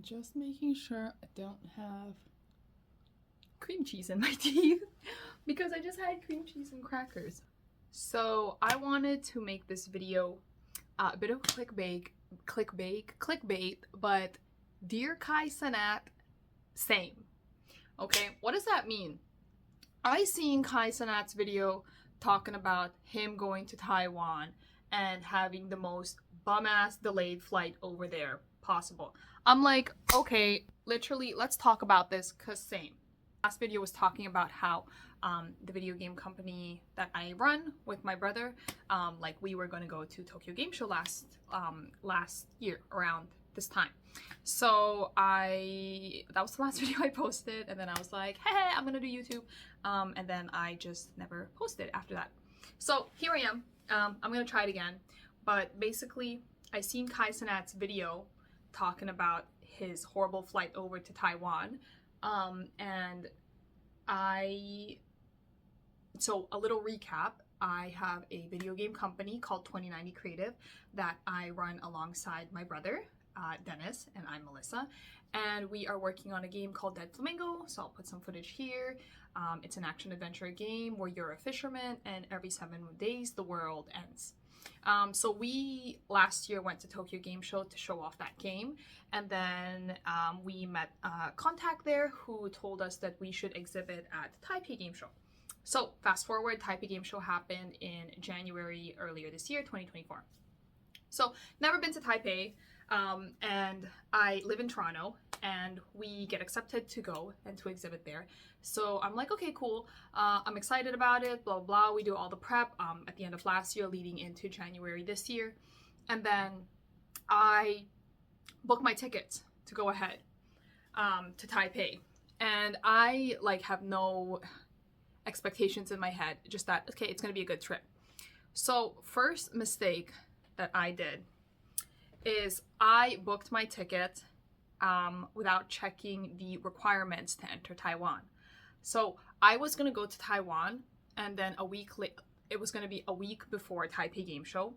Just making sure I don't have cream cheese in my teeth because I just had cream cheese and crackers. So I wanted to make this video a bit of clickbait, but dear Kai Cenat, same. Okay, what does that mean? I seen Kai Cenat's video talking about him going to Taiwan and having the most bum-ass delayed flight over there possible. I'm like, okay, literally, let's talk about this, cause same. Last video was talking about how the video game company that I run with my brother, like we were gonna go to Tokyo Game Show last year around this time. So that was the last video I posted, and then I was like, hey, I'm gonna do YouTube, and then I just never posted after that. So here I am. I'm gonna try it again, but basically I seen Kai Cenat's video talking about his horrible flight over to Taiwan, and so a little recap. I have a video game company called 2090 Creative that I run alongside my brother, Dennis, and I'm Melissa, and we are working on a game called Dead Flamingo, so I'll put some footage here. It's an action-adventure game where you're a fisherman, and every 7 days the world ends. So we last year went to Tokyo Game Show to show off that game, and then we met a contact there who told us that we should exhibit at Taipei Game Show. So fast forward, Taipei Game Show happened in January earlier this year, 2024. So never been to Taipei, and I live in Toronto, and we get accepted to go and to exhibit there. So I'm like, okay, cool. I'm excited about it, blah, blah. We do all the prep at the end of last year leading into January this year. And then I booked my tickets to go ahead to Taipei. And I have no expectations in my head, just that, okay, it's going to be a good trip. So first mistake that I did is I booked my ticket without checking the requirements to enter Taiwan. So I was going to go to Taiwan, and then it was going to be a week before Taipei Game Show,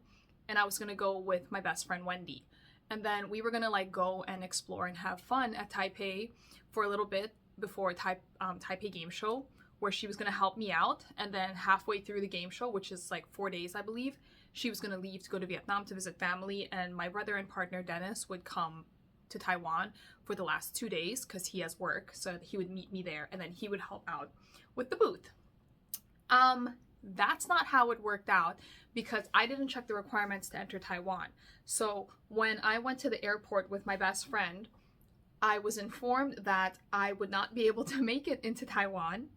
and I was going to go with my best friend Wendy. And then we were going to go and explore and have fun at Taipei for a little bit before Taipei Game Show, where she was going to help me out. And then halfway through the game show, which is 4 days, I believe, she was going to leave to go to Vietnam to visit family, and my brother and partner Dennis would come to Taiwan for the last 2 days because he has work, so he would meet me there, and then he would help out with the booth. That's not how it worked out because I didn't check the requirements to enter Taiwan. So when I went to the airport with my best friend, I was informed that I would not be able to make it into Taiwan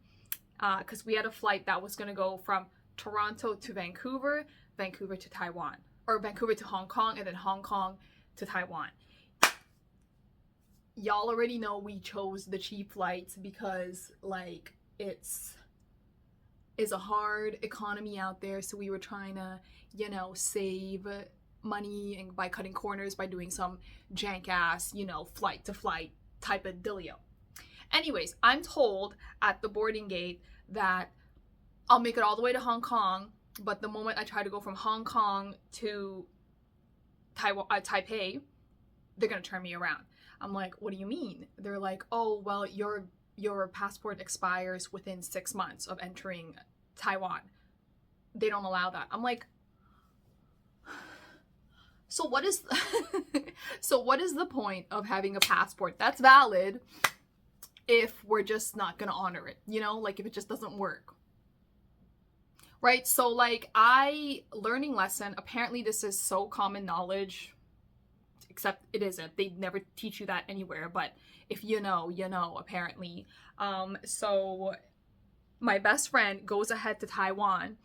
because we had a flight that was going to go from Toronto to Vancouver, Vancouver to Taiwan, or Vancouver to Hong Kong, and then Hong Kong to Taiwan. Y'all already know we chose the cheap flights because it's a hard economy out there, so we were trying to, save money and by cutting corners by doing some jank ass, flight to flight type of dealio. Anyways, I'm told at the boarding gate that I'll make it all the way to Hong Kong, but the moment I try to go from Hong Kong to Taipei, they're gonna turn me around. I'm like, what do you mean? They're like, oh, well, your passport expires within 6 months of entering Taiwan. They don't allow that. I'm like, so what is the point of having a passport that's valid if we're just not gonna honor it? If it just doesn't work. Right? So learning lesson, apparently this is so common knowledge, except it isn't. They never teach you that anywhere, but if you know, apparently. So my best friend goes ahead to Taiwan,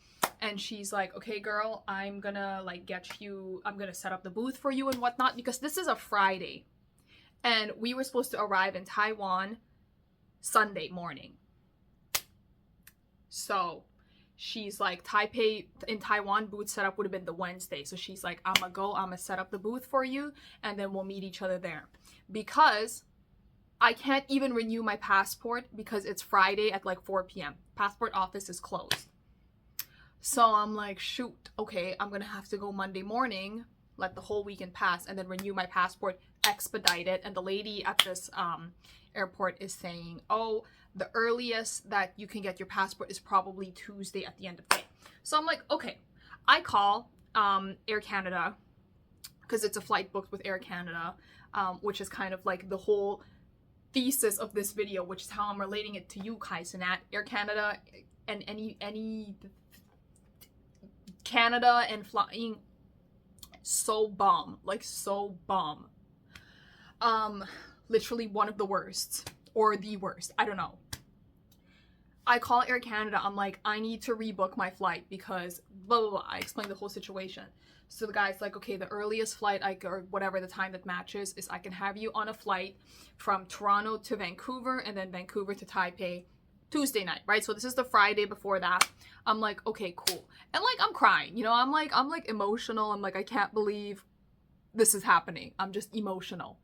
and she's like, okay, girl, I'm gonna I'm gonna set up the booth for you and whatnot, because this is a Friday. And we were supposed to arrive in Taiwan Sunday morning. So she's like, Taipei in Taiwan booth setup would have been the Wednesday. So she's like, I'm gonna set up the booth for you, and then we'll meet each other there. Because I can't even renew my passport because it's Friday at 4 p.m. Passport office is closed. So I'm like, shoot, okay, I'm gonna have to go Monday morning, let the whole weekend pass, and then renew my passport expedited, and the lady at this airport is saying, oh, the earliest that you can get your passport is probably Tuesday at the end of the day. So I'm like, okay. I call Air Canada, because it's a flight booked with Air Canada, which is kind of like the whole thesis of this video, which is how I'm relating it to you guys. And at Air Canada and any Canada and flying, so bum, like so bum. Literally one of the worst, or the worst, I don't know. I call Air Canada, I'm like, I need to rebook my flight because blah, blah, blah. I explained the whole situation. So the guy's like, okay, the earliest flight or whatever the time that matches is I can have you on a flight from Toronto to Vancouver and then Vancouver to Taipei Tuesday night, right? So this is the Friday before that. I'm like, okay, cool. And like, I'm crying, you know, I'm like emotional. I'm like, I can't believe this is happening. I'm just emotional.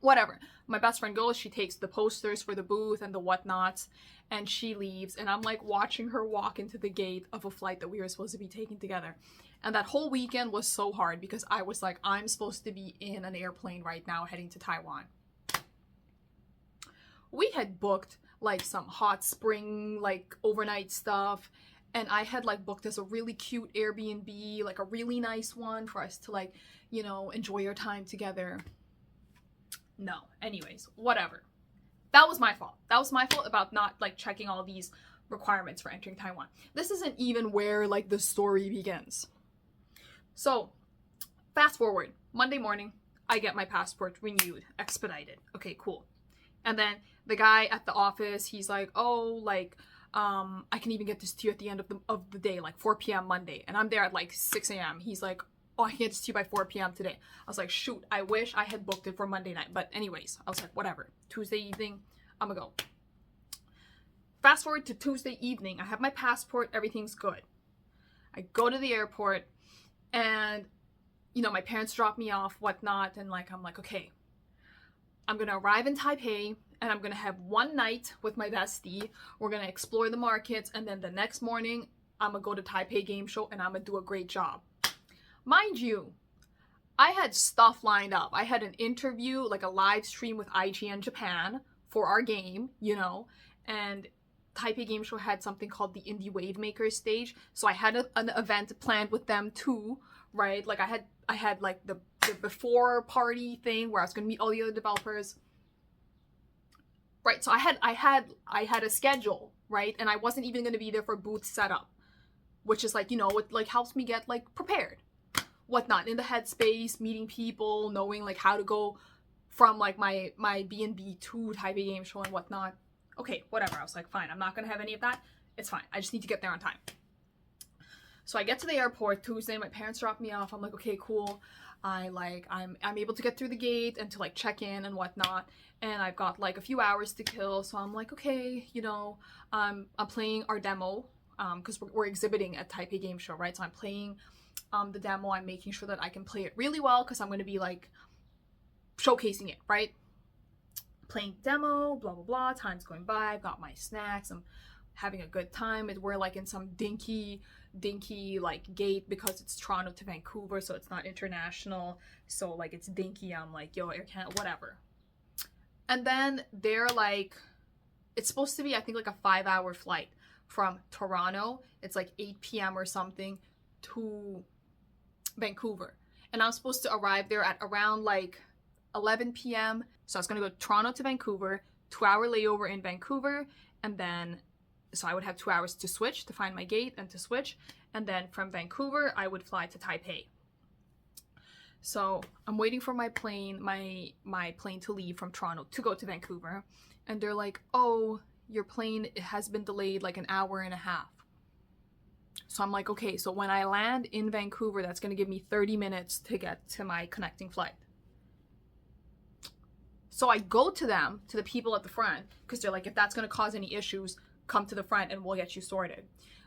Whatever. My best friend goes, she takes the posters for the booth and the whatnots, and she leaves, and I'm like watching her walk into the gate of a flight that we were supposed to be taking together. And that whole weekend was so hard because I was like, I'm supposed to be in an airplane right now heading to Taiwan. We had booked like some hot spring, like overnight stuff, and I had like booked as a really cute Airbnb, like a really nice one for us to like, you know, enjoy our time together. No, anyways, whatever. That was my fault. That was my fault about not like checking all these requirements for entering Taiwan. This isn't even where like the story begins. So fast forward, Monday morning, I get my passport renewed, expedited. Okay, cool. And then the guy at the office, he's like, oh, like, I can even get this to you at the end of the day, like 4 p.m. Monday. And I'm there at like 6 a.m. He's like, oh, I can get this to you by 4 p.m. today. I was like, shoot, I wish I had booked it for Monday night. But anyways, I was like, whatever. Tuesday evening, I'm gonna go. Fast forward to Tuesday evening. I have my passport. Everything's good. I go to the airport and, you know, my parents drop me off, whatnot. And like, I'm like, okay, I'm gonna arrive in Taipei and I'm gonna have one night with my bestie. We're gonna explore the markets. And then the next morning, I'm gonna go to Taipei Game Show and I'm gonna do a great job. Mind you, I had stuff lined up. I had an interview, like a live stream with IGN Japan for our game, you know, and Taipei Game Show had something called the Indie Wave Maker stage. So I had an event planned with them too, right? Like I had like the before party thing where I was going to meet all the other developers. Right, so I had a schedule, right? And I wasn't even going to be there for booth setup, which is like, you know, it like helps me get like prepared. Whatnot, in the headspace, meeting people, knowing like how to go from like my B&B to Taipei Game Show and whatnot. Okay, whatever. I was like, fine, I'm not gonna have any of that. It's fine. I just need to get there on time. So I get to the airport Tuesday. My parents drop me off. I'm like, okay, cool. I'm able to get through the gate and to like check in and whatnot. And I've got like a few hours to kill. So I'm like, okay, you know, I'm playing our demo because we're exhibiting at Taipei Game Show, right? So I'm playing the demo. I'm making sure that I can play it really well because I'm going to be like showcasing it, right? Playing demo, blah, blah, blah. Time's going by. I've got my snacks. I'm having a good time. We're like in some dinky like gate because it's Toronto to Vancouver, so it's not international. So like it's dinky. I'm like, yo, Air Canada, whatever. And then they're like, it's supposed to be, I think, like a 5-hour flight from Toronto. It's like 8 p.m. or something to Vancouver. And I'm supposed to arrive there at around like 11 p.m. So I was going to go Toronto to Vancouver, 2-hour layover in Vancouver, and then so I would have 2 hours to switch, to find my gate and to switch. And then from Vancouver, I would fly to Taipei. So I'm waiting for my plane, my plane to leave from Toronto to go to Vancouver. And they're like, oh, your plane has been delayed like an hour and a half. So I'm like, okay, so when I land in Vancouver, that's going to give me 30 minutes to get to my connecting flight. So I go to them, to the people at the front, because they're like, if that's going to cause any issues, come to the front and we'll get you sorted.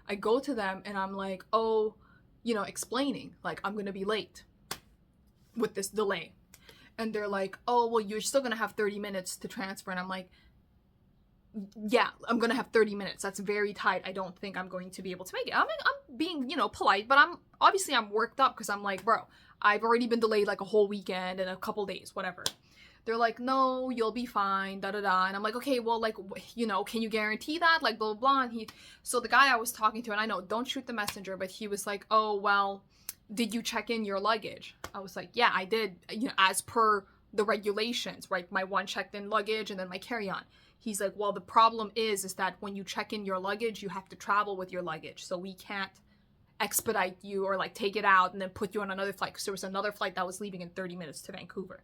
I go to them and I'm like, oh, you know, explaining, like, I'm going to be late with this delay. And they're like, oh, well, you're still going to have 30 minutes to transfer. And I'm like, yeah, I'm going to have 30 minutes. That's very tight. I don't think I'm going to be able to make it. I'm being, you know, polite, but I'm worked up because I'm like, bro, I've already been delayed like a whole weekend and a couple days, whatever. They're like, no, you'll be fine, da da da. And I'm like, okay, well, like, you know, can you guarantee that? Like, blah, blah, blah. And so the guy I was talking to, and I know, don't shoot the messenger, but he was like, oh, well, did you check in your luggage? I was like, yeah, I did, you know, as per the regulations, right? My one checked in luggage and then my carry-on. He's like, well, the problem is that when you check in your luggage, you have to travel with your luggage. So we can't expedite you or like take it out and then put you on another flight, because there was another flight that was leaving in 30 minutes to Vancouver.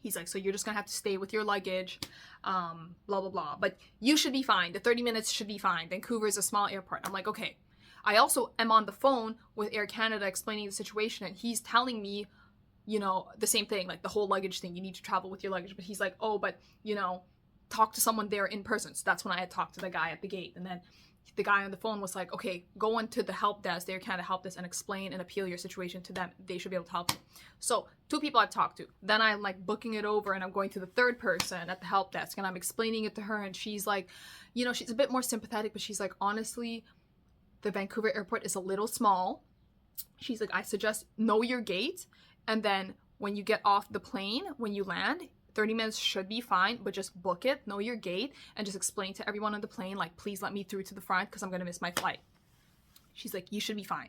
He's like, so you're just gonna have to stay with your luggage, blah, blah, blah. But you should be fine. The 30 minutes should be fine. Vancouver is a small airport. I'm like, okay. I also am on the phone with Air Canada explaining the situation, and he's telling me, you know, the same thing, like the whole luggage thing. You need to travel with your luggage. But he's like, oh, but, you know, talk to someone there in person. So that's when I had talked to the guy at the gate. And then the guy on the phone was like, okay, go into the help desk, the Air Canada help desk, and explain and appeal your situation to them. They should be able to help you. So 2 people I've talked to. Then I'm like booking it over, and I'm going to the 3rd person at the help desk, and I'm explaining it to her, and she's like, you know, she's a bit more sympathetic, but she's like, honestly, the Vancouver airport is a little small. She's like, I suggest know your gate, and then when you get off the plane, when you land, 30 minutes should be fine, but just book it, know your gate, and just explain to everyone on the plane, like, please let me through to the front because I'm going to miss my flight. She's like, you should be fine.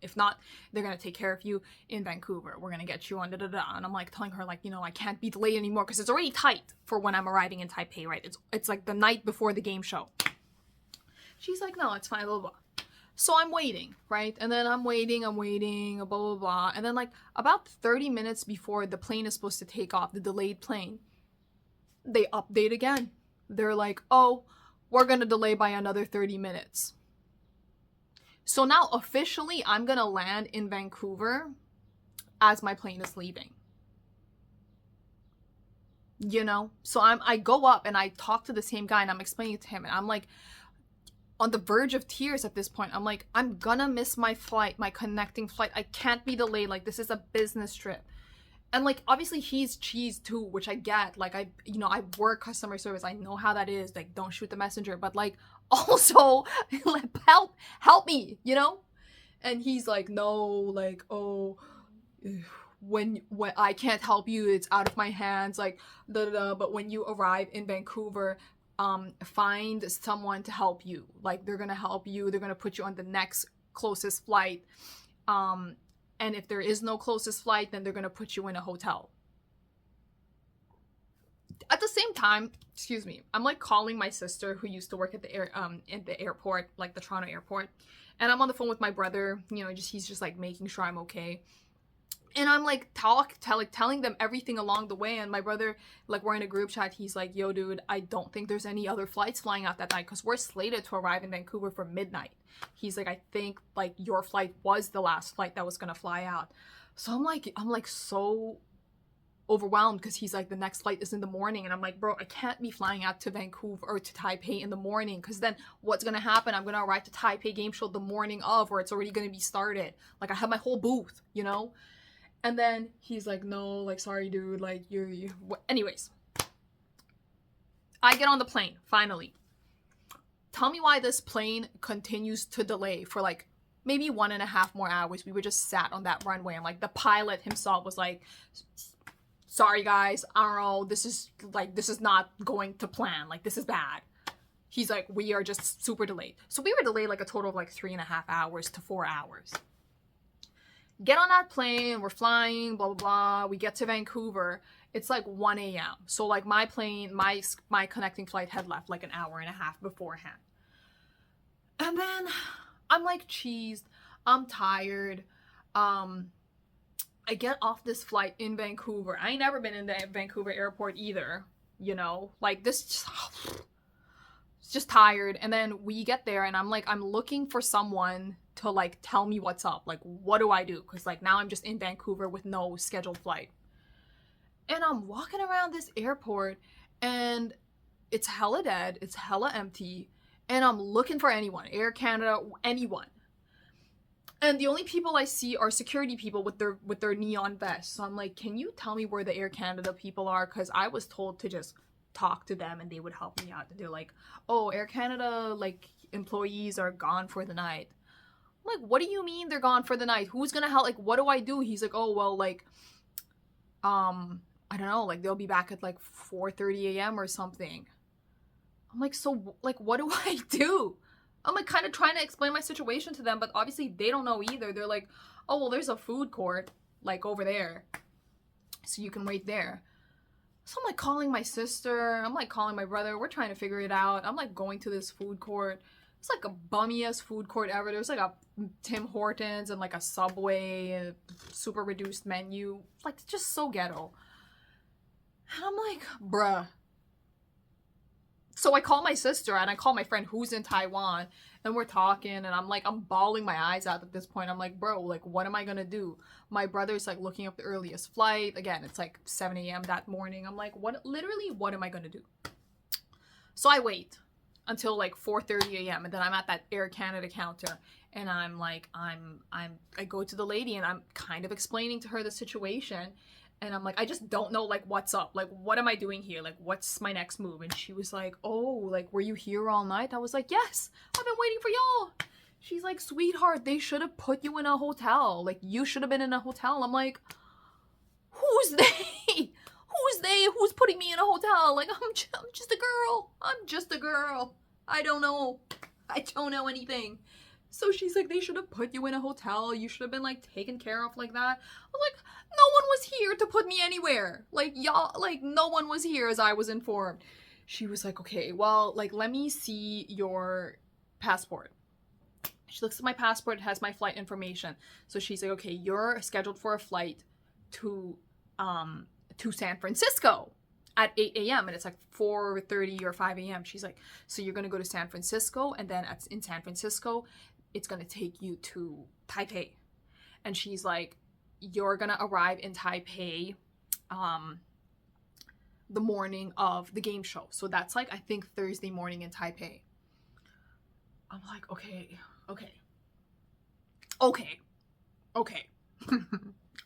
If not, they're going to take care of you in Vancouver. We're going to get you on da-da-da. And I'm like telling her, like, you know, I can't be delayed anymore because it's already tight for when I'm arriving in Taipei, right? It's like the night before the game show. She's like, no, it's fine, blah, blah, blah. So I'm waiting, right? And then I'm waiting, blah, blah, blah. And then like about 30 minutes before the plane is supposed to take off, the delayed plane, they update again. They're like, oh, we're going to delay by another 30 minutes. So now officially I'm going to land in Vancouver as my plane is leaving. You know? So I go up and I talk to the same guy and I'm explaining it to him, and I'm like, on the verge of tears at this point. I'm like, I'm gonna miss my flight, my connecting flight. I can't be delayed. Like, this is a business trip. And like, obviously he's cheese too, which I get. Like, I work customer service. I know how that is. Like, don't shoot the messenger. But like, also, help me, you know? And he's like, no, like, oh, when I can't help you, it's out of my hands. Like, but when you arrive in Vancouver, find someone to help you. Like, they're gonna help you. They're gonna put you on the next closest flight. And if there is no closest flight, then they're gonna put you in a hotel. At the same time, excuse me, I'm like calling my sister who used to work at the airport, like the Toronto airport, and I'm on the phone with my brother. You know, he's just like making sure I'm okay. And I'm like telling them everything along the way. And my brother, like, we're in a group chat. He's like, yo, dude, I don't think there's any other flights flying out that night because we're slated to arrive in Vancouver for midnight. He's like, I think like your flight was the last flight that was going to fly out. So I'm like so overwhelmed because he's like, the next flight is in the morning. And I'm like, bro, I can't be flying out to Vancouver or to Taipei in the morning because then what's going to happen? I'm going to arrive to Taipei Game Show the morning of, or it's already going to be started. Like, I have my whole booth, you know? And then he's like, no, like, sorry, dude, like, you. Anyways, I get on the plane, finally. Tell me why this plane continues to delay for, like, maybe 1.5 more hours. We were just sat on that runway, and, like, the pilot himself was like, sorry, guys, I don't know, this is not going to plan. Like, this is bad. He's like, we are just super delayed. So we were delayed, like, a total of, like, 3.5 hours to 4 hours. Get on that plane, we're flying, blah, blah, blah. We get to Vancouver. It's like 1 a.m. So like my plane, my connecting flight had left like 1.5 hours beforehand. And then I'm like cheesed. I'm tired. I get off this flight in Vancouver. I ain't never been in the Vancouver airport either. You know, like this, just tired. And then we get there and I'm like, I'm looking for someone to like tell me what's up. Like, what do I do? Because like now I'm just in Vancouver with no scheduled flight. And I'm walking around this airport and it's hella dead. It's hella empty. And I'm looking for anyone, Air Canada, anyone. And the only people I see are security people with their neon vests. So I'm like, can you tell me where the Air Canada people are? Because I was told to just talk to them and they would help me out. And they're like, oh, Air Canada, like, employees are gone for the night. I'm like, what do you mean they're gone for the night? Who's gonna help? Like, what do I do? He's like, oh, well, like, I don't know, like, they'll be back at like 4:30 a.m. or something. I'm like, so, like, what do I do? I'm like kind of trying to explain my situation to them, but obviously they don't know either. They're like, oh, well, there's a food court like over there, so you can wait there. So I'm like calling my sister, I'm like calling my brother, we're trying to figure it out. I'm like going to this food court. It's like a bummiest food court ever. There's like a Tim Hortons and like a Subway, a super reduced menu, like just so ghetto. And I'm like, bruh. So I call my sister and I call my friend who's in Taiwan, and we're talking, and I'm like, I'm bawling my eyes out at this point. I'm like, bro, like, what am I gonna do? My brother's like looking up the earliest flight. Again, it's like 7 a.m. that morning. I'm like, what am I gonna do? So I wait until like 4:30 a.m. and then I'm at that Air Canada counter, and I'm like, I go to the lady and I'm kind of explaining to her the situation. And I'm like, I just don't know, like, what's up? Like, what am I doing here? Like, what's my next move? And she was like, oh, like, were you here all night? I was like, yes, I've been waiting for y'all. She's like, sweetheart, they should have put you in a hotel. Like, you should have been in a hotel. I'm like, who's they? Who's they? Who's putting me in a hotel? Like, I'm just a girl. I'm just a girl. I don't know. I don't know anything. So she's like, they should have put you in a hotel. You should have been, like, taken care of like that. I was like, no one was here to put me anywhere. Like, y'all, like, no one was here as I was informed. She was like, okay, well, like, let me see your passport. She looks at my passport. It has my flight information. So she's like, okay, you're scheduled for a flight to San Francisco at 8 a.m. and it's like 4:30 or 5 a.m. She's like, so you're going to go to San Francisco, and then in San Francisco, it's going to take you to Taipei. And she's like, you're going to arrive in Taipei the morning of the game show. So that's like, I think Thursday morning in Taipei. I'm like, okay.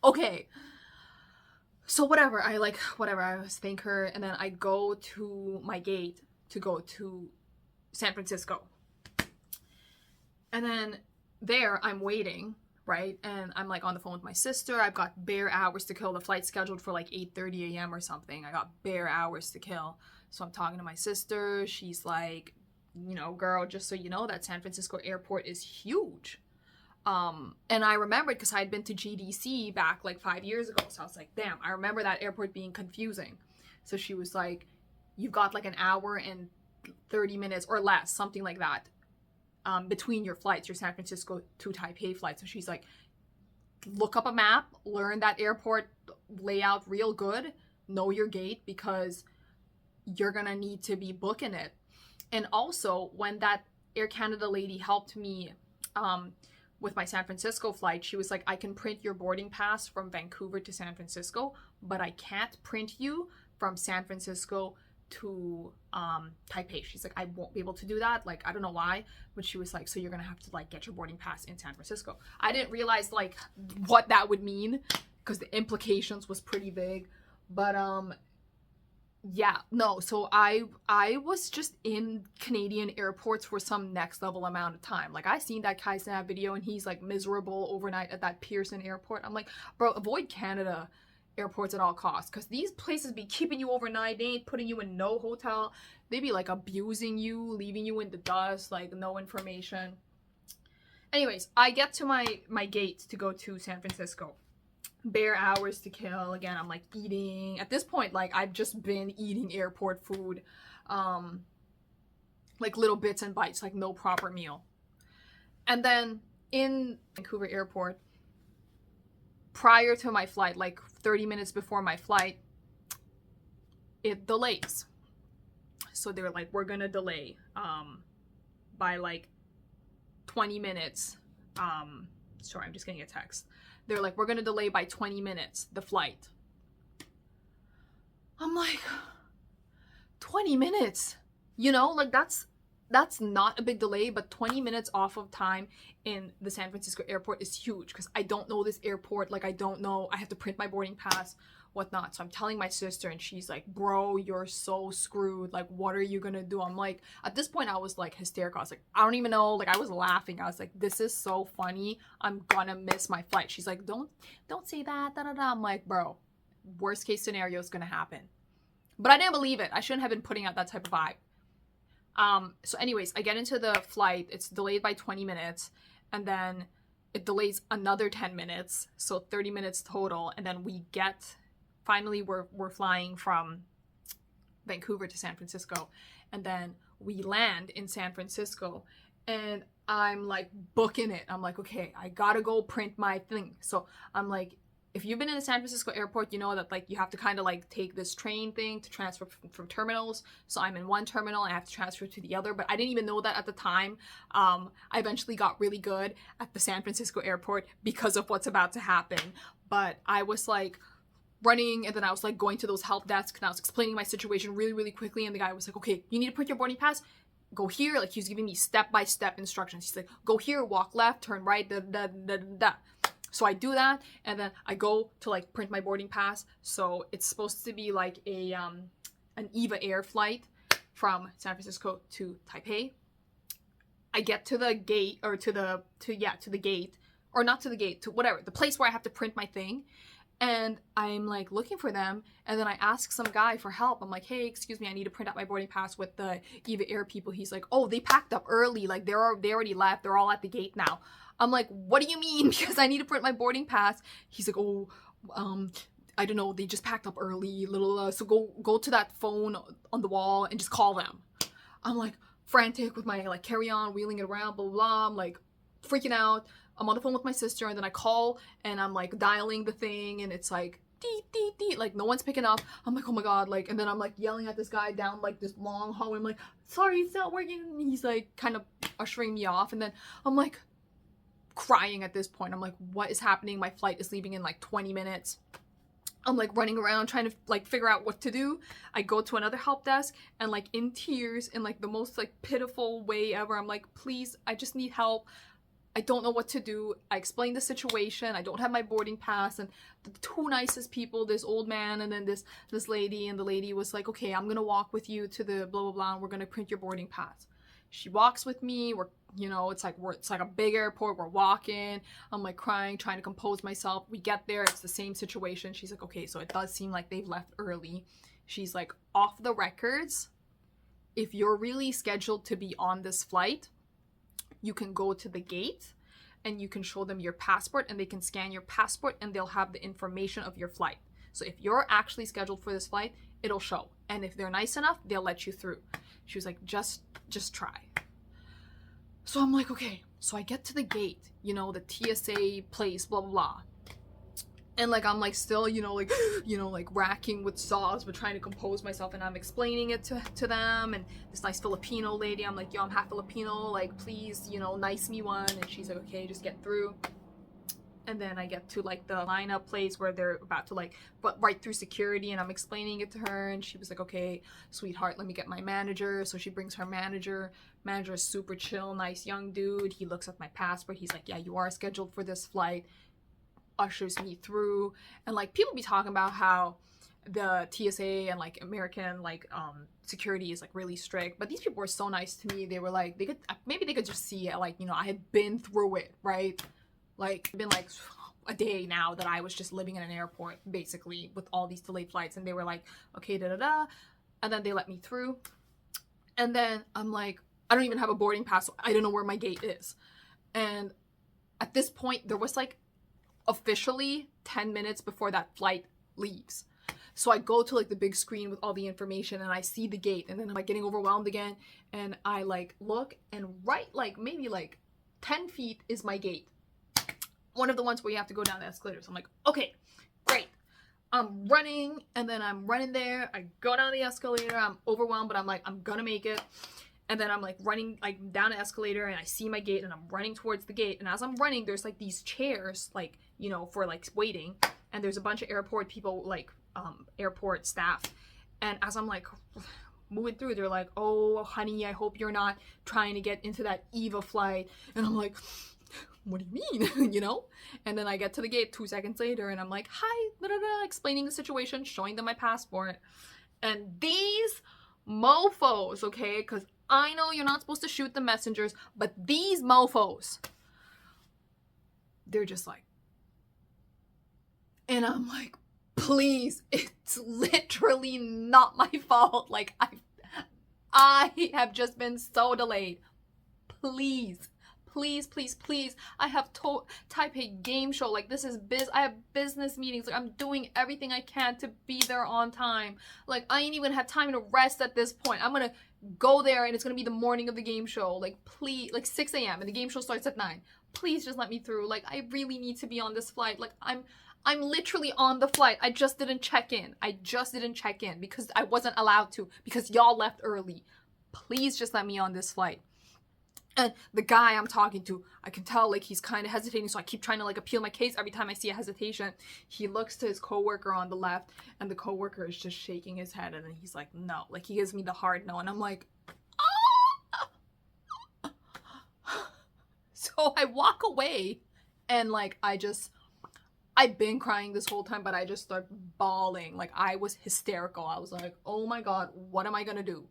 Okay. So whatever, I was thank her, and then I go to my gate to go to San Francisco. And then there, I'm waiting, right? And I'm like on the phone with my sister. I've got bare hours to kill. The flight's scheduled for like 8:30 a.m. or something. I got bare hours to kill. So I'm talking to my sister. She's like, you know, girl, just so you know, that San Francisco airport is huge. And I remembered because I had been to GDC back like 5 years ago. So I was like, damn, I remember that airport being confusing. So she was like, you've got like an hour and 30 minutes or less, something like that, between your flights, your San Francisco to Taipei flight. So she's like, look up a map, learn that airport layout real good, know your gate, because you're gonna need to be booking it. And also, when that Air Canada lady helped me with my San Francisco flight, she was like, I can print your boarding pass from Vancouver to San Francisco, but I can't print you from San Francisco to Taipei. She's like, I won't be able to do that. Like, I don't know why, but she was like, so you're gonna have to like get your boarding pass in San Francisco. I didn't realize like what that would mean because the implications was pretty big. But yeah, no, so I was just in Canadian airports for some next level amount of time. Like, I seen that Kai Snap video and he's like miserable overnight at that Pearson airport. I'm like, bro, avoid Canada airports at all costs, because these places be keeping you overnight. They ain't putting you in no hotel. They be like abusing you, leaving you in the dust, like no information. Anyways, I get to my gate to go to San Francisco. Bare hours to kill. Again, I'm like eating at this point, like I've just been eating airport food, like little bits and bites, like no proper meal. And then in Vancouver airport, prior to my flight, like 30 minutes before my flight, it delays. So they're like, we're gonna delay by like 20 minutes. Sorry, I'm just getting a text. They're like, we're gonna delay by 20 minutes the flight. I'm like, 20 minutes? You know, like that's not a big delay, but 20 minutes off of time in the San Francisco airport is huge, because I don't know this airport. Like, I don't know. I have to print my boarding pass. whatnot. So I'm telling my sister, and she's like, bro, you're so screwed. Like, what are you gonna do? I'm like, at this point I was like hysterical. I was like, I don't even know. Like, I was laughing. I was like, this is so funny. I'm gonna miss my flight. She's like, don't say that, da da da. I'm like, bro, worst case scenario is gonna happen. But I didn't believe it. I shouldn't have been putting out that type of vibe. So anyways, I get into the flight. It's delayed by 20 minutes, and then it delays another 10 minutes, so 30 minutes total. And then finally we're flying from Vancouver to San Francisco, and then we land in San Francisco, and I'm like booking it. I'm like, okay, I gotta go print my thing. So I'm like, if you've been in the San Francisco airport, you know that like you have to kind of like take this train thing to transfer from terminals. So I'm in one terminal, I have to transfer to the other, but I didn't even know that at the time. I eventually got really good at the San Francisco airport because of what's about to happen. But I was like running, and then I was like going to those help desks, and I was explaining my situation really, really quickly. And the guy was like, okay, you need to print your boarding pass. Go here. Like, he was giving me step-by-step instructions. He's like, go here, walk left, turn right, da. So I do that, and then I go to like print my boarding pass. So it's supposed to be like an EVA Air flight from San Francisco to Taipei. I get to the gate, or to the gate, or not to the gate, to whatever, the place where I have to print my thing. And I'm like looking for them, and then I ask some guy for help. I'm like, hey, excuse me, I need to print out my boarding pass with the EVA Air people. He's like, oh, they packed up early, like they already left, they're all at the gate now. I'm like, what do you mean? Because I need to print my boarding pass. He's like, oh, I don't know, they just packed up early, so go to that phone on the wall and just call them. I'm like frantic with my like carry-on, wheeling it around, blah, blah, blah. I'm like freaking out. I'm on the phone with my sister, and then I call, and I'm like dialing the thing, and it's like dee, like no one's picking up. I'm like, oh my god, like, and then I'm like yelling at this guy down like this long hallway. I'm like, sorry, it's not working. And he's like kind of ushering me off, and then I'm like crying at this point. I'm like, what is happening? My flight is leaving in like 20 minutes. I'm like running around trying to like figure out what to do. I go to another help desk, and like in tears, in like the most like pitiful way ever, I'm like, please, I just need help. I don't know what to do. I explained the situation. I don't have my boarding pass, and the two nicest people, this old man and then this lady, and the lady was like, okay, I'm gonna walk with you to the blah blah blah, and we're gonna print your boarding pass. She walks with me. It's like a big airport. We're walking. I'm like crying, trying to compose myself. We get there. It's the same situation. She's like, okay, so it does seem like they've left early. She's like, off the records, if you're really scheduled to be on this flight, you can go to the gate and you can show them your passport, and they can scan your passport, and they'll have the information of your flight. So if you're actually scheduled for this flight, it'll show. And if they're nice enough, they'll let you through. She was like, just try. So I'm like, okay. So I get to the gate, the TSA place, blah, blah, blah. And like, I'm like still, like racking with sobs, but trying to compose myself. And I'm explaining it to them. And this nice Filipino lady, I'm like, yo, I'm half Filipino. Like, please, nice me one. And she's like, okay, just get through. And then I get to like the lineup place where they're about to like right through security, and I'm explaining it to her, and she was like, okay, sweetheart, let me get my manager. So she brings her manager. Manager is super chill, nice young dude. He looks at my passport. He's like, yeah, you are scheduled for this flight. Ushers me through. And like, people be talking about how the TSA and like American like security is like really strict, but these people were so nice to me. They were like, maybe they could just see it, like, I had been through it, right? Like, it's been like a day now that I was just living in an airport basically with all these delayed flights, and they were like, okay, da, and then they let me through. And then I'm like, I don't even have a boarding pass, so I don't know where my gate is. And at this point, there was like officially 10 minutes before that flight leaves. So I go to like the big screen with all the information, and I see the gate, and then I'm like getting overwhelmed again, and I like look, and right like maybe like 10 feet is my gate. One of the ones where you have to go down the escalator. So I'm like, okay, great. I'm running, and then I'm running there. I go down the escalator. I'm overwhelmed, but I'm like, I'm gonna make it. And then I'm like running like down the escalator, and I see my gate, and I'm running towards the gate. And as I'm running, there's like these chairs, like, for like waiting. And there's a bunch of airport people, like airport staff. And as I'm like moving through, they're like, oh, honey, I hope you're not trying to get into that EVA flight. And I'm like, what do you mean? You know? And then I get to the gate 2 seconds later and I'm like, hi, da, da, da, explaining the situation, showing them my passport. And these mofos, okay, because I know you're not supposed to shoot the messengers, but these mofos, they're just like, and I'm like, please, it's literally not my fault. Like, I have just been so delayed. Please, please, please, please. I have Taipei Game Show. Like, this is I have business meetings. Like, I'm doing everything I can to be there on time. Like, I ain't even have time to rest at this point. I'm gonna go there and it's gonna be the morning of the game show. Like, please, like 6 a.m. and the game show starts at 9. Please just let me through. Like, I really need to be on this flight. Like, I'm literally on the flight. I just didn't check in. Because I wasn't allowed to, because y'all left early. Please just let me on this flight. And the guy I'm talking to, I can tell, like, he's kind of hesitating, so I keep trying to, like, appeal my case every time I see a hesitation. He looks to his coworker on the left, and the coworker is just shaking his head, and then he's like, no. Like, he gives me the hard no, and I'm like, ah! So I walk away, and, like, I've been crying this whole time, but I just start bawling. Like, I was hysterical. I was like, oh my God, what am I gonna do?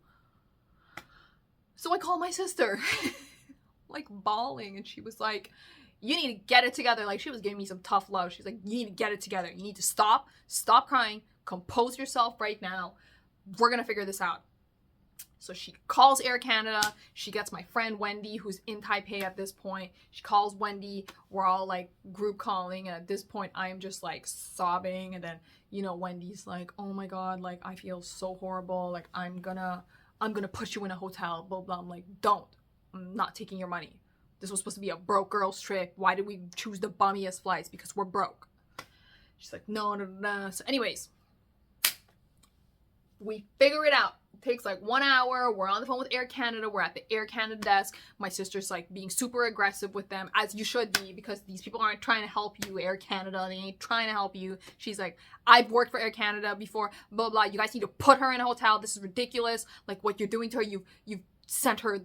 So I called my sister, like, bawling, and she was like, you need to get it together. Like, she was giving me some tough love. She's like, you need to get it together. You need to stop crying, compose yourself right now. We're gonna figure this out. So she calls Air Canada. She gets my friend Wendy, who's in Taipei at this point. She calls Wendy. We're all, like, group calling. And at this point, I'm just, like, sobbing. And then, you know, Wendy's like, oh my God, like, I feel so horrible. Like, I'm gonna put you in a hotel, blah, blah. I'm like, don't. I'm not taking your money. This was supposed to be a broke girls trip. Why did we choose the bummiest flights? Because we're broke. She's like, no, no, no. So anyways, we figure it out. It takes like 1 hour. We're on the phone with Air Canada. We're at the Air Canada desk. My sister's like being super aggressive with them, as you should be, because these people aren't trying to help you, Air Canada. They ain't trying to help you. She's like, I've worked for Air Canada before, blah, blah. You guys need to put her in a hotel. This is ridiculous. Like, what you're doing to her, you've sent her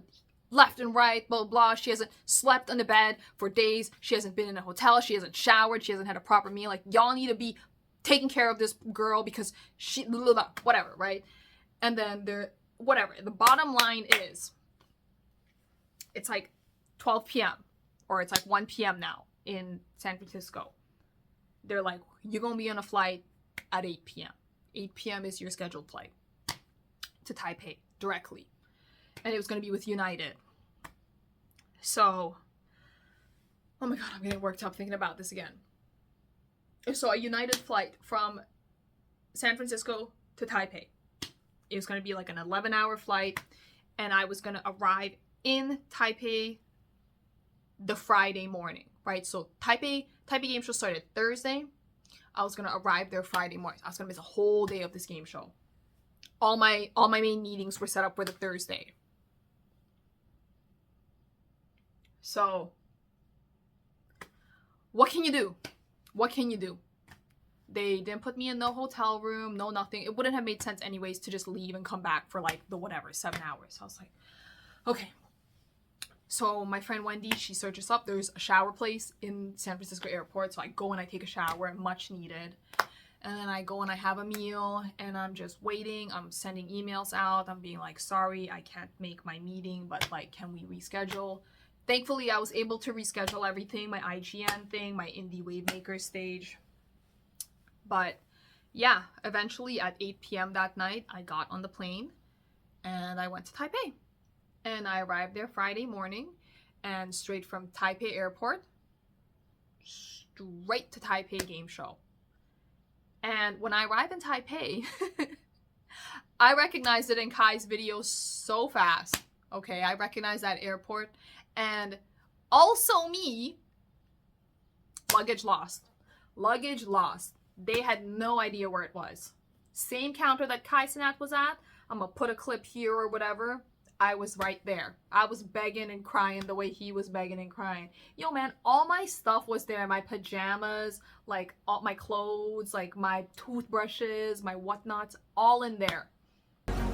left and right, blah, blah. She hasn't slept on the bed for days. She hasn't been in a hotel. She hasn't showered. She hasn't had a proper meal. Like, y'all need to be taking care of this girl because she, blah, blah, blah, whatever, right? And then whatever. The bottom line is, it's like 12 p.m. or it's like 1 p.m. now in San Francisco. They're like, you're going to be on a flight at 8 p.m. 8 p.m. is your scheduled flight to Taipei directly. And it was going to be with United. So, oh my God, I'm getting worked up thinking about this again. So a United flight from San Francisco to Taipei. It was going to be like an 11-hour flight, and I was going to arrive in Taipei the Friday morning, right? So Taipei Game Show started Thursday. I was going to arrive there Friday morning. I was going to miss a whole day of this game show. All my main meetings were set up for the Thursday. So, what can you do? What can you do? They didn't put me in no hotel room, no nothing. It wouldn't have made sense anyways to just leave and come back for like the whatever, 7 hours. I was like, okay. So my friend Wendy, she searches up. There's a shower place in San Francisco airport. So I go and I take a shower, much needed. And then I go and I have a meal and I'm just waiting. I'm sending emails out. I'm being like, sorry, I can't make my meeting, but like, can we reschedule? Thankfully, I was able to reschedule everything, my IGN thing, my Indie Wavemaker stage. But yeah, eventually at 8 p.m. that night, I got on the plane and I went to Taipei. And I arrived there Friday morning and straight from Taipei airport, straight to Taipei Game Show. And when I arrived in Taipei, I recognized it in Kai's video so fast. Okay, I recognized that airport. And also me, luggage lost. Luggage lost. They had no idea where it was. Same counter that Kai Cenat was at. I'm gonna put a clip here or whatever. I was right there. I was begging and crying the way he was begging and crying. Yo, man, all my stuff was there. My pajamas, like all my clothes, like my toothbrushes, my whatnots, all in there.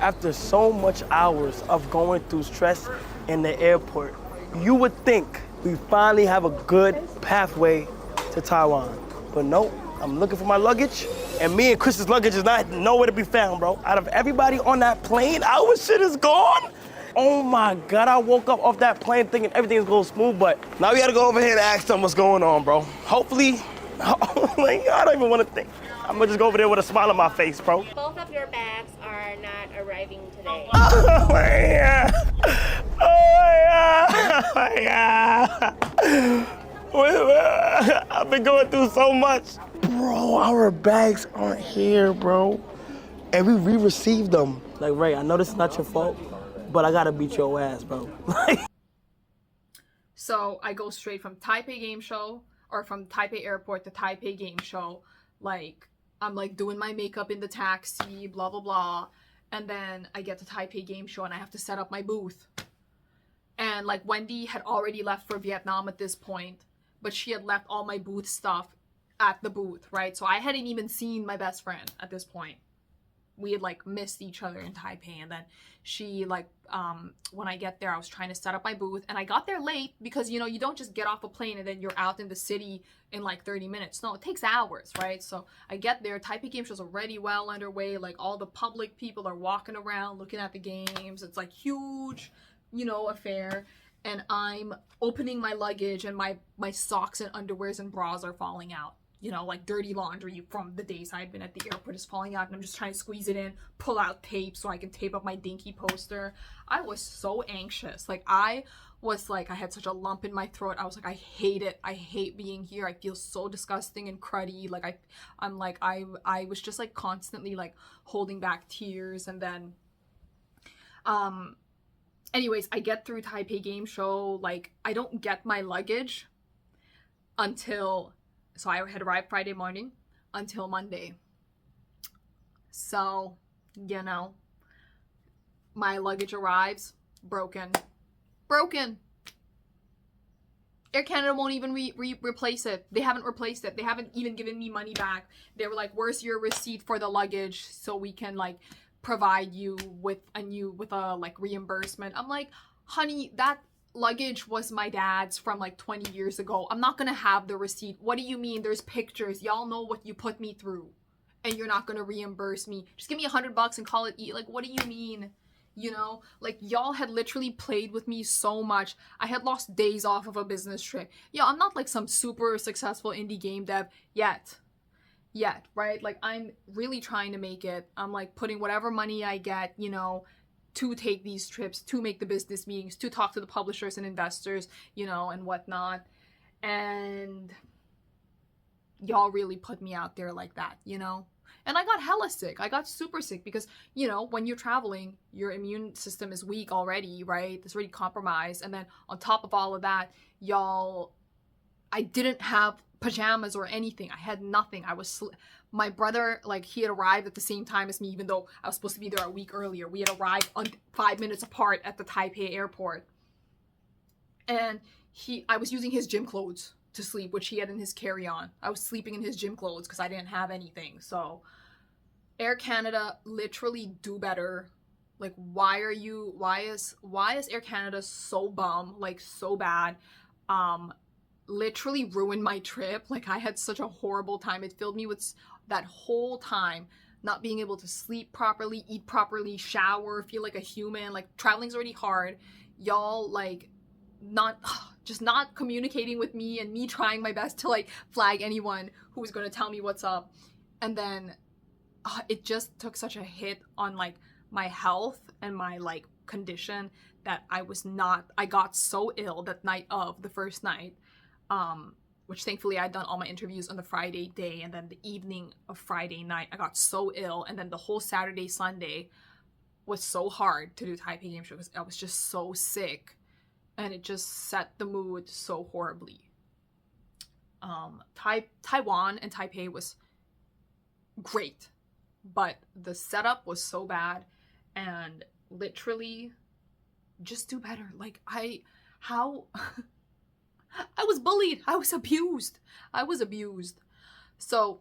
After so much hours of going through stress in the airport, you would think we finally have a good pathway to Taiwan. But nope, I'm looking for my luggage, and me and Chris's luggage is not nowhere to be found, bro. Out of everybody on that plane, our shit is gone. Oh my God, I woke up off that plane thinking everything's going smooth, but now we gotta go over here and ask them what's going on, bro. Hopefully, oh my God, I don't even wanna think. I'm gonna just go over there with a smile on my face, bro. Both of your bags are not arriving today. Oh my God. Oh my God. Oh my God. I've been going through so much. Bro, our bags aren't here, bro. And we re-received them. Like, Ray, I know this is not your fault, but I gotta beat your ass, bro. So I go straight from Taipei Game Show, or from Taipei Airport to Taipei Game Show. Like, I'm like doing my makeup in the taxi, blah, blah, blah. And then I get to Taipei Game Show and I have to set up my booth. And like Wendy had already left for Vietnam at this point, but she had left all my booth stuff at the booth, right? So I hadn't even seen my best friend at this point. We had like missed each other in Taipei, and then she like when I get there, I was trying to set up my booth, and I got there late because, you know, you don't just get off a plane and then you're out in the city in like 30 minutes. No, it takes hours, right? So I get there, Taipei Game Show's already well underway, like all the public people are walking around looking at the games. It's like huge, you know, affair, and I'm opening my luggage and my socks and underwears and bras are falling out. You know, like dirty laundry from the days I had been at the airport is falling out, and I'm just trying to squeeze it in, pull out tape so I can tape up my dinky poster. I was so anxious. Like, I was like, I had such a lump in my throat. I was like, I hate it. I hate being here. I feel so disgusting and cruddy. Like, I was just like constantly like holding back tears. And then, anyways, I get through Taipei Game Show. Like, I don't get my luggage until... So I had arrived Friday morning until Monday. So, you know, my luggage arrives broken. Broken. Air Canada won't even replace it. They haven't replaced it. They haven't even given me money back. They were like, "Where's your receipt for the luggage so we can like provide you with a like reimbursement?" I'm like, "Honey, that luggage was my dad's from like 20 years ago. I'm not gonna have the receipt. What do you mean? There's pictures. Y'all know what you put me through, and you're not gonna reimburse me. Just give me $100 and call it eat. Like, what do you mean? You know, like, y'all had literally played with me so much. I had lost days off of a business trip. Yeah, I'm not like some super successful indie game dev yet, right? Like, I'm really trying to make it. I'm like putting whatever money I get, you know, to take these trips, to make the business meetings, to talk to the publishers and investors, you know, and whatnot. And y'all really put me out there like that, you know? And I got hella sick. I got super sick because, you know, when you're traveling, your immune system is weak already, right? It's already compromised. And then on top of all of that, y'all, I didn't have pajamas or anything. I had nothing. My brother, like, he had arrived at the same time as me, even though I was supposed to be there a week earlier. We had arrived 5 minutes apart at the Taipei airport. And I was using his gym clothes to sleep, which he had in his carry-on. I was sleeping in his gym clothes because I didn't have anything. So Air Canada, literally do better. Like, why is Air Canada so bum, like so bad? Literally ruined my trip. Like, I had such a horrible time. It filled me with that whole time not being able to sleep properly, eat properly, shower, feel like a human. Like, traveling's already hard. Y'all, like, not communicating with me, and me trying my best to like flag anyone who was going to tell me what's up. And then it just took such a hit on like my health and my like condition that I got so ill that night of the first night, which thankfully I'd done all my interviews on the Friday day, and then the evening of Friday night I got so ill, and then the whole Saturday, Sunday was so hard to do Taipei Game Show because I was just so sick, and it just set the mood so horribly. Taiwan and Taipei was great, but the setup was so bad, and literally just do better. Like, I was bullied. I was abused. So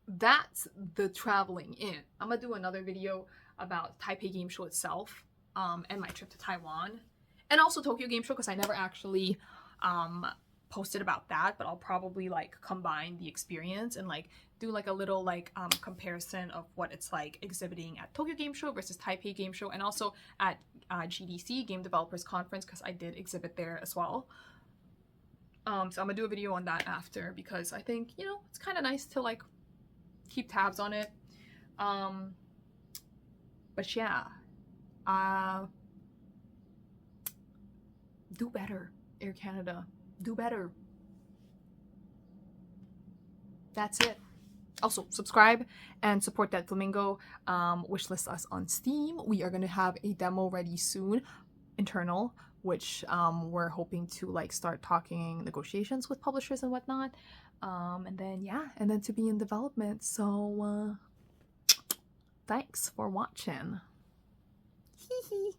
that's the traveling in. I'm gonna do another video about Taipei Game Show itself, and my trip to Taiwan. And also Tokyo Game Show, because I never actually posted about that, but I'll probably like combine the experience and like do like a little like comparison of what it's like exhibiting at Tokyo Game Show versus Taipei Game Show, and also at GDC, Game Developers Conference, because I did exhibit there as well. So I'm gonna do a video on that after, because I think, you know, it's kind of nice to like keep tabs on it. But yeah, do better, Air Canada. Do better. That's it. Also, subscribe and support Dead Flamingo. Wishlist us on Steam. We are going to have a demo ready soon, internal, which we're hoping to like start talking negotiations with publishers and whatnot. And then, yeah, and then to be in development. So, thanks for watching. Hee hee.